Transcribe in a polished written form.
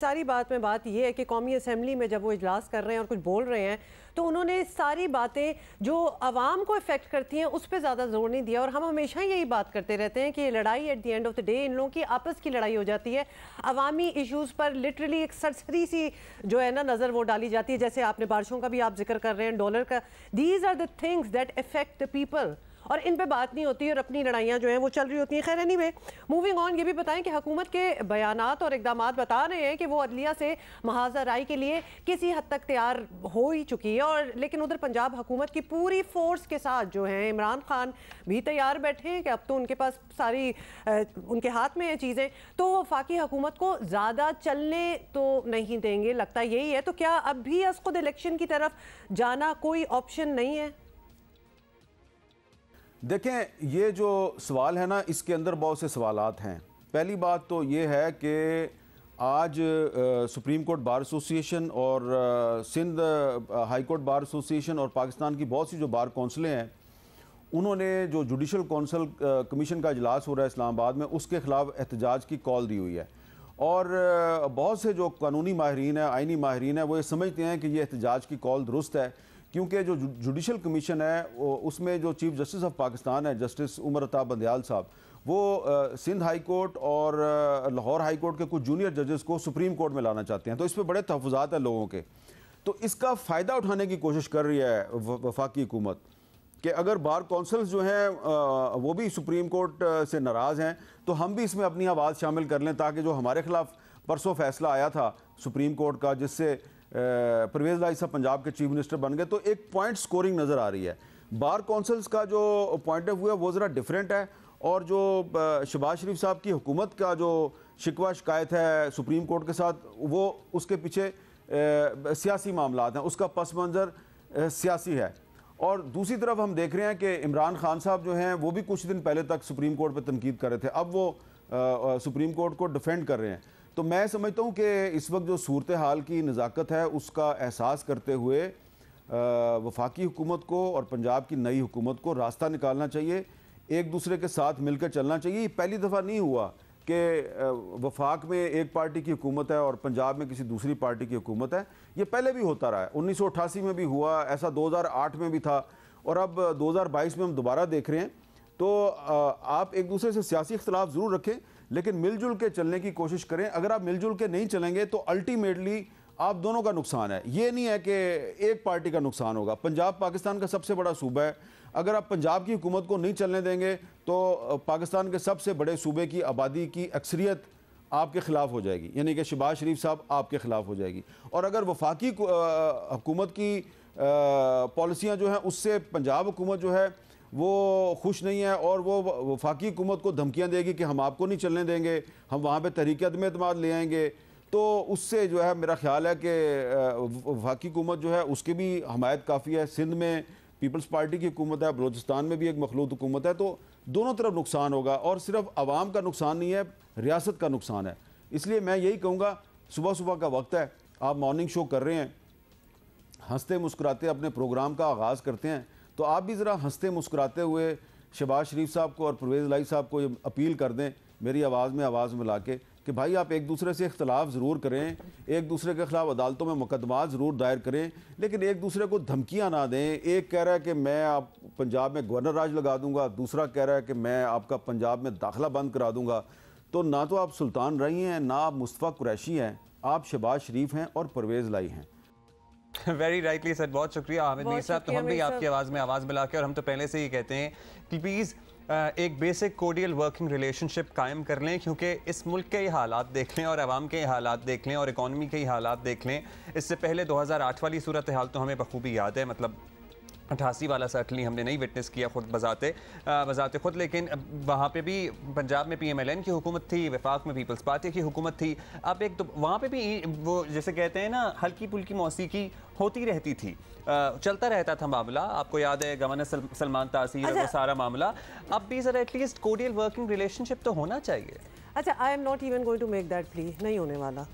सारी बात में बात यह है कि कौमी असम्बली में जब वो इजलास कर रहे हैं और कुछ बोल रहे हैं तो उन्होंने सारी बातें जो आवाम को इफेक्ट करती हैं उस पर ज़्यादा जोर नहीं दिया। और हम हमेशा यही बात करते रहते हैं कि ये लड़ाई at the end of the day in लोगों की आपस की लड़ाई हो जाती है। अवामी इश्यूज़ पर लिटरली एक सरसरी सी जो है ना नज़र वो डाली जाती है। जैसे आपने बारिशों का भी आप जिक्र कर रहे हैं, डॉलर का, these are the things that affect the people और इन पे बात नहीं होती और अपनी लड़ाइयाँ जो हैं वो चल रही होती हैं। खैर एनीवे, मूविंग ऑन, ये भी बताएं कि हुकूमत के बयानात और इकदाम बता रहे हैं कि वो अदलिया से महाजा राय के लिए किसी हद तक तैयार हो ही चुकी है। और लेकिन उधर पंजाब हुकूमत की पूरी फोर्स के साथ जो है इमरान खान भी तैयार बैठे हैं कि अब तो उनके पास सारी उनके हाथ में है चीज़ें, तो वफाकी हुकूमत को ज़्यादा चलने तो नहीं देंगे, लगता यही है। तो क्या अब भी खुद इलेक्शन की तरफ जाना कोई ऑप्शन नहीं है? देखें, ये जो सवाल है ना, इसके अंदर बहुत से सवालात हैं। पहली बात तो ये है कि आज सुप्रीम कोर्ट बार एसोसिएशन और Sindh high court bar association और पाकिस्तान की बहुत सी जो बार कौंसलें हैं, उन्होंने जो जुडिशल कौंसल कमीशन का इजलास हो रहा है इस्लामाबाद में, उसके ख़िलाफ़ एहतजाज की कॉल दी हुई है। और बहुत से जो कानूनी माहिरीन है, आइनी माहिरीन है, वो ये समझते हैं कि ये एहतजाज की कॉल दुरुस्त है, क्योंकि जो जुडिशल कमीशन है उसमें जो चीफ जस्टिस ऑफ पाकिस्तान है जस्टिस उमर अता बंदयाल साहब, वो सिंध हाई कोर्ट और लाहौर हाई कोर्ट के कुछ जूनियर जजेस को सुप्रीम कोर्ट में लाना चाहते हैं। तो इस पर बड़े तहफ़्फ़ुज़ात हैं लोगों के। तो इसका फ़ायदा उठाने की कोशिश कर रही है वफाकी हुकूमत कि अगर बार कौंसल्स जो हैं वो भी सुप्रीम कोर्ट से नाराज़ हैं तो हम भी इसमें अपनी आवाज़ शामिल कर लें, ताकि जो हमारे ख़िलाफ़ परसों फैसला आया था सुप्रीम कोर्ट का, जिससे परवेज़ लाई साहब पंजाब के चीफ मिनिस्टर बन गए, तो एक पॉइंट स्कोरिंग नज़र आ रही है। बार कौंसल्स का जो पॉइंट ऑफ व्यू है वो ज़रा डिफरेंट है, और जो शहबाज शरीफ साहब की हुकूमत का जो शिकवा शिकायत है सुप्रीम कोर्ट के साथ, वो उसके पीछे सियासी मामलात हैं, उसका पस मंज़र सियासी है। और दूसरी तरफ हम देख रहे हैं कि इमरान खान साहब जो हैं वो भी कुछ दिन पहले तक सुप्रीम कोर्ट पर तनकीद कर रहे थे, अब वो सुप्रीम कोर्ट को डिफेंड कर रहे हैं। तो मैं समझता हूँ कि इस वक्त जो सूरत हाल की नज़ाकत है उसका एहसास करते हुए वफाकी हुकूमत को और पंजाब की नई हुकूमत को रास्ता निकालना चाहिए, एक दूसरे के साथ मिलकर चलना चाहिए। ये पहली दफ़ा नहीं हुआ कि वफाक में एक पार्टी की हुकूमत है और पंजाब में किसी दूसरी पार्टी की हुकूमत है। ये पहले भी होता रहा है, 1988 में भी हुआ, ऐसा 2008 में भी था, और अब 2022 में हम दोबारा देख रहे हैं। तो आप एक दूसरे से सियासी इख्तलाफ ज़रूर रखें, लेकिन मिलजुल के चलने की कोशिश करें। अगर आप मिलजुल के नहीं चलेंगे तो अल्टीमेटली आप दोनों का नुकसान है। ये नहीं है कि एक पार्टी का नुकसान होगा। पंजाब पाकिस्तान का सबसे बड़ा सूबा है, अगर आप पंजाब की हुकूमत को नहीं चलने देंगे तो पाकिस्तान के सबसे बड़े सूबे की आबादी की अक्सरियत आपके ख़िलाफ़ हो जाएगी, यानी कि शहबाज शरीफ साहब आपके ख़िलाफ़ हो जाएगी। और अगर वफाकी हुकूमत की पॉलिसियाँ जो हैं उससे पंजाब हुकूमत जो है वो खुश नहीं है और वो वफाकी हुकूमत को धमकियां देगी कि हम आपको नहीं चलने देंगे, हम वहाँ पे तहरीक अदम एतमाद ले आएंगे, तो उससे जो है मेरा ख्याल है कि वफाकी हुकूमत जो है उसकी भी हमायत काफ़ी है। सिंध में पीपल्स पार्टी की हुकूमत है, बलोचिस्तान में भी एक मखलूत हुकूमत है, तो दोनों तरफ नुकसान होगा। और सिर्फ आवाम का नुकसान नहीं है, रियासत का नुकसान है। इसलिए मैं यही कहूँगा, सुबह सुबह का वक्त है, आप मॉर्निंग शो कर रहे हैं, हंसते मुस्कुराते अपने प्रोग्राम का आगाज़ करते हैं, तो आप भी ज़रा हंसते मुस्कुराते हुए शहबाज शरीफ साहब को और परवेज़ लाई साहब को ये अपील कर दें, मेरी आवाज़ में आवाज़ मिला के, कि भाई आप एक दूसरे से इख्तलाफ ज़रूर करें, एक दूसरे के ख़िलाफ़ अदालतों में मुकदमात ज़रूर दायर करें, लेकिन एक दूसरे को धमकियां ना दें। एक कह रहा है कि मैं आप पंजाब में गवर्नर राज लगा दूंगा, दूसरा कह रहा है कि मैं आपका पंजाब में दाखिला बंद करा दूंगा। तो ना तो आप सुल्तान रही हैं, ना आप मुस्तफ़ा कुरैशी हैं, आप शहबाज शरीफ हैं और परवेज़ लाई हैं। वेरी राइटली सर, बहुत शुक्रिया हामिद मीर साहब। तो हम भी आपकी आवाज़ में आवाज़ मिला के, और हम तो पहले से ही कहते हैं कि प्लीज़ एक बेसिक कोडियल वर्किंग रिलेशनशिप कायम कर लें, क्योंकि इस मुल्क के ही हालात देख लें और आवाम के ही हालात देख लें और इकॉनमी के ही हालात देख लें। इससे पहले 2008 वाली सूरत हाल तो हमें बखूबी याद है, मतलब 88 वाला सर्टनली हमने नहीं विटनेस किया खुद बजाते खुद, लेकिन वहाँ पे भी पंजाब में PMLN की हुकूमत थी, वफाक में पीपल्स पार्टी की हुकूमत थी। अब एक तो वहाँ पे भी वो जैसे कहते हैं ना, हल्की पुल्की मौसीकी होती रहती थी, चलता रहता था मामला। आपको याद है गवर्नर सलमान तासीर और वो सारा मामला। अब भी ज़रा एटलीस्ट कोडियल वर्किंग रिलेशनशिप तो होना चाहिए। अच्छा, I am not even going to make that plea, नहीं होने वाला।